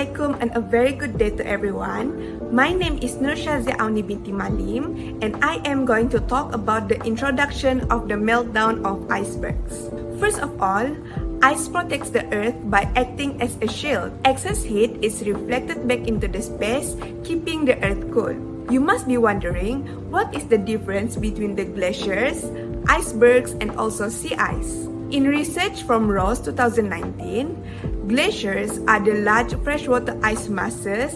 Assalamualaikum and a very good day to everyone. My name is Nurshazia Auni binti Malim and I am going to talk about the introduction of the meltdown of icebergs. First of all, ice protects the earth by acting as a shield. Excess heat is reflected back into the space, keeping the earth cool. You must be wondering, what is the difference between the glaciers, icebergs, and also sea ice? In research from Ross 2019, glaciers are the large freshwater ice masses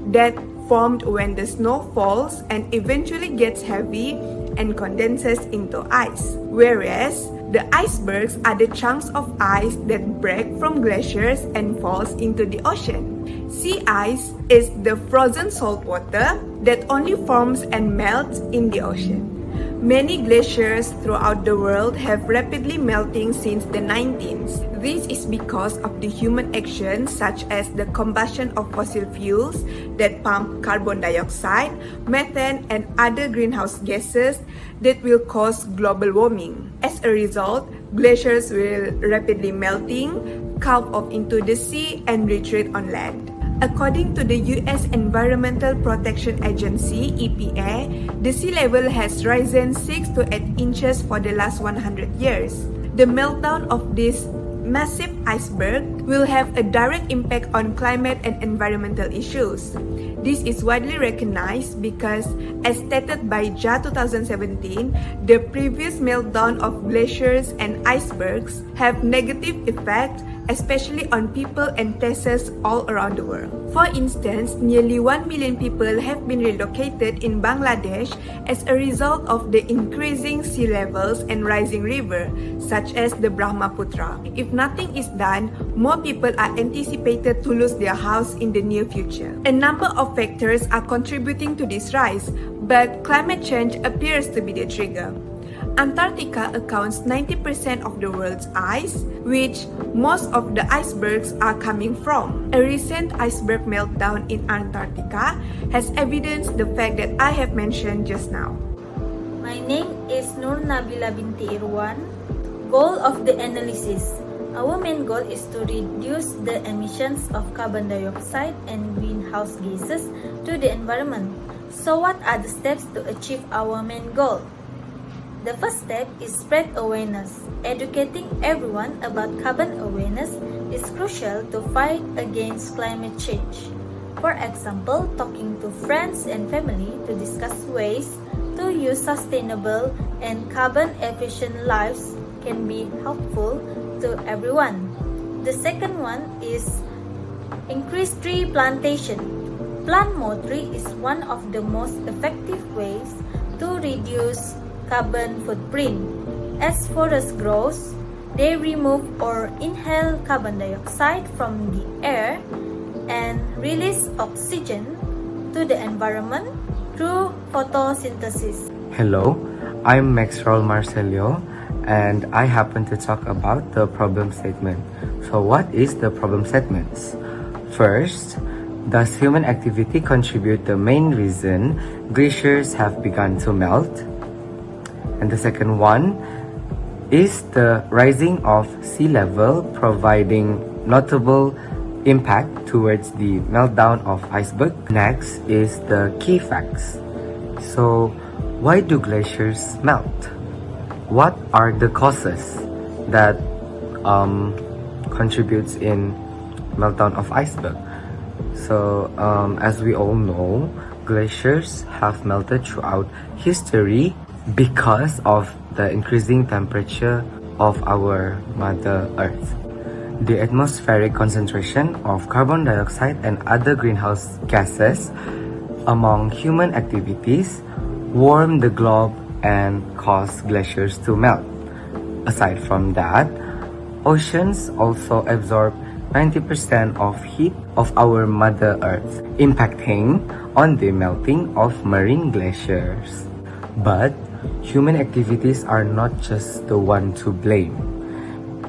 that formed when the snow falls and eventually gets heavy and condenses into ice, whereas the icebergs are the chunks of ice that break from glaciers and falls into the ocean. Sea ice is the frozen salt water that only forms and melts in the ocean. Many glaciers throughout the world have rapidly melting since the 19th. This is because of the human actions such as the combustion of fossil fuels that pump carbon dioxide, methane, and other greenhouse gases that will cause global warming. As a result, glaciers will rapidly melting, calve off into the sea, and retreat on land. According to the U.S. Environmental Protection Agency (EPA), the sea level has risen 6 to 8 inches for the last 100 years. The meltdown of this massive iceberg will have a direct impact on climate and environmental issues. This is widely recognized because, as stated by JA 2017, the previous meltdown of glaciers and icebergs have negative effects especially on people and places all around the world. For instance, nearly 1 million people have been relocated in Bangladesh as a result of the increasing sea levels and rising river, such as the Brahmaputra. If nothing is done, more people are anticipated to lose their house in the near future. A number of factors are contributing to this rise, but climate change appears to be the trigger. Antarctica accounts 90% of the world's ice, which most of the icebergs are coming from. A recent iceberg meltdown in Antarctica has evidenced the fact that I have mentioned just now. My name is Nur Nabila binti Irwan. Goal of the analysis. Our main goal is to reduce the emissions of carbon dioxide and greenhouse gases to the environment. So what are the steps to achieve our main goal? The first step is spread awareness. Educating everyone about carbon awareness is crucial to fight against climate change. For example, talking to friends and family to discuss ways to use sustainable and carbon-efficient lives can be helpful to everyone. The second one is increase tree plantation. Plant more tree is one of the most effective ways to reduce carbon footprint. As forest grows, they remove or inhale carbon dioxide from the air and release oxygen to the environment through photosynthesis. Hello, I'm Maxwell Marcelio and I happen to talk about the problem statement. So what is the problem statements? First, does human activity contribute the main reason glaciers have begun to melt? And the second one, is the rising of sea level providing notable impact towards the meltdown of iceberg? Next is the key facts. So, why do glaciers melt? What are the causes that contributes in meltdown of iceberg? So, as we all know, glaciers have melted throughout history because of the increasing temperature of our Mother Earth. The atmospheric concentration of carbon dioxide and other greenhouse gases among human activities warm the globe and cause glaciers to melt. Aside from that, oceans also absorb 90% of heat of our Mother Earth, impacting on the melting of marine glaciers. But human activities are not just the one to blame.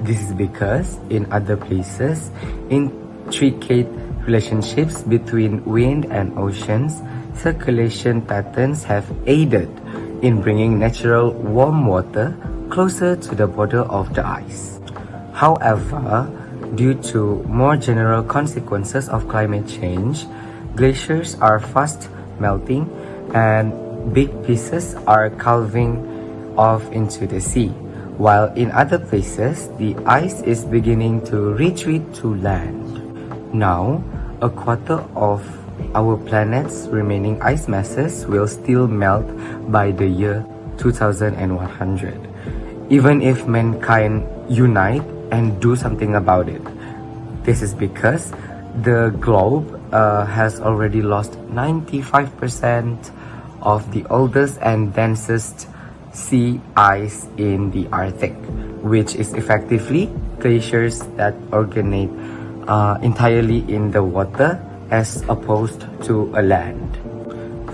This is because in other places, intricate relationships between wind and oceans circulation patterns have aided in bringing natural warm water closer to the border of the ice. However, Due to more general consequences of climate change, glaciers are fast melting and big pieces are calving off into the sea, while in other places, the ice is beginning to retreat to land. Now, a quarter of our planet's remaining ice masses will still melt by the year 2100, even if mankind unite and do something about it. This is because the globe has already lost 95% of the oldest and densest sea ice in the Arctic, which is effectively glaciers that originate entirely in the water as opposed to a land.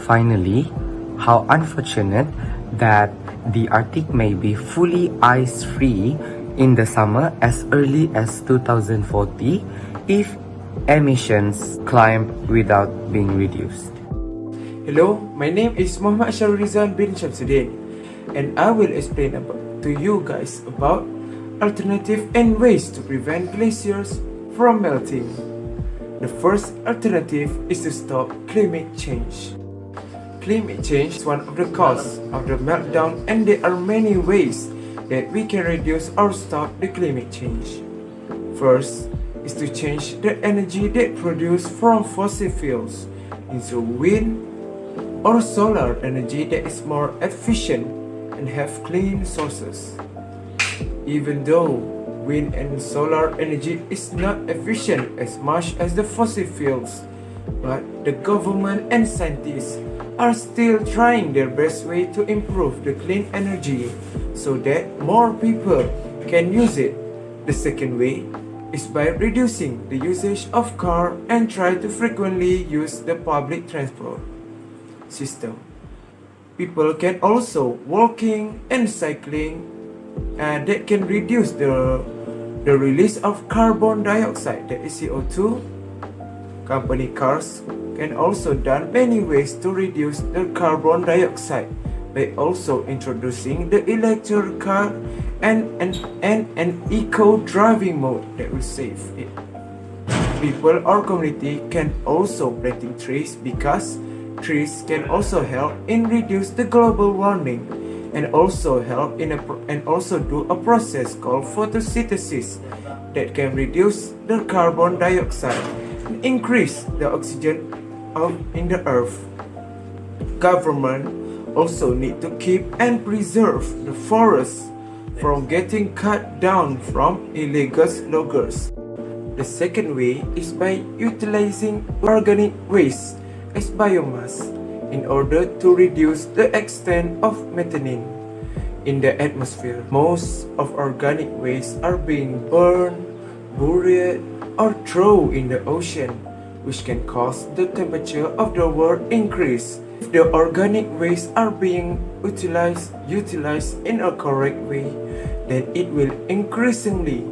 Finally, how unfortunate that the Arctic may be fully ice-free in the summer as early as 2040 if emissions climb without being reduced. Hello, my name is Muhammad Sharizan bin Shamsuddin, and I will explain to you guys about alternative and ways to prevent glaciers from melting. The first alternative is to stop climate change. Climate change is one of the causes of the meltdown, and there are many ways that we can reduce or stop the climate change. First is to change the energy that produced from fossil fuels into wind or solar energy that is more efficient and have clean sources. Even though wind and solar energy is not efficient as much as the fossil fuels, but the government and scientists are still trying their best way to improve the clean energy so that more people can use it. The second way is by reducing the usage of car and try to frequently use the public transport system. People can also walking and cycling that can reduce the release of carbon dioxide, that is CO2. Company cars can also done many ways to reduce the carbon dioxide by also introducing the electric car and an eco driving mode that will save it. People or community can also planting trees because trees can also help in reduce the global warming and also help and also do a process called photosynthesis that can reduce the carbon dioxide and increase the oxygen in the earth. Government also need to keep and preserve the forests from getting cut down from illegal loggers. The second way is by utilizing organic waste as biomass in order to reduce the extent of methane in the atmosphere. Most of organic waste are being burned, buried, or thrown in the ocean, which can cause the temperature of the world increase. If the organic waste are being utilized in a correct way, then it will increasingly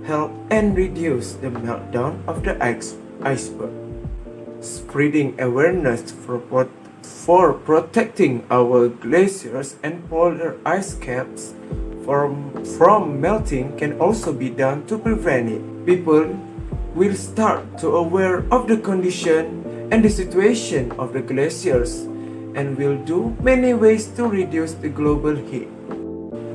help and reduce the meltdown of the iceberg. Spreading awareness for protecting our glaciers and polar ice caps from melting can also be done to prevent it. People will start to aware of the condition and the situation of the glaciers and will do many ways to reduce the global heat.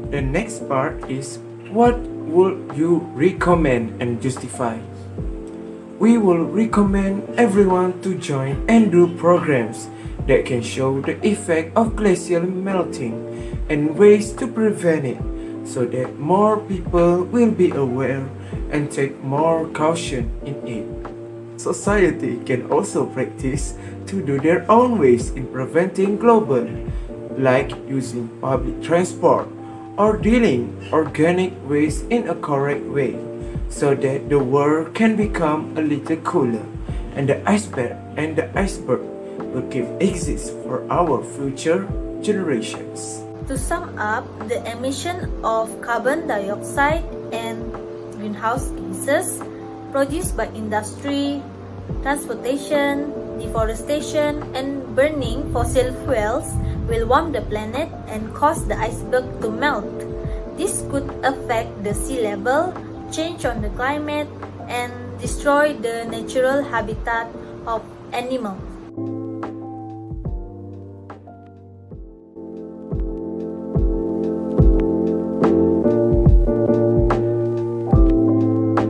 The next part is what would you recommend and justify? We will recommend everyone to join and do programs that can show the effect of glacial melting and ways to prevent it so that more people will be aware and take more caution in it. Society can also practice to do their own ways in preventing global, like using public transport or dealing organic waste in a correct way, so that the world can become a little cooler and the iceberg will keep exist for our future generations. To sum up, the emission of carbon dioxide and greenhouse gases produced by industry, transportation, deforestation, and burning fossil fuels will warm the planet and cause the iceberg to melt. This could affect the sea level, change on the climate, and destroy the natural habitat of animals.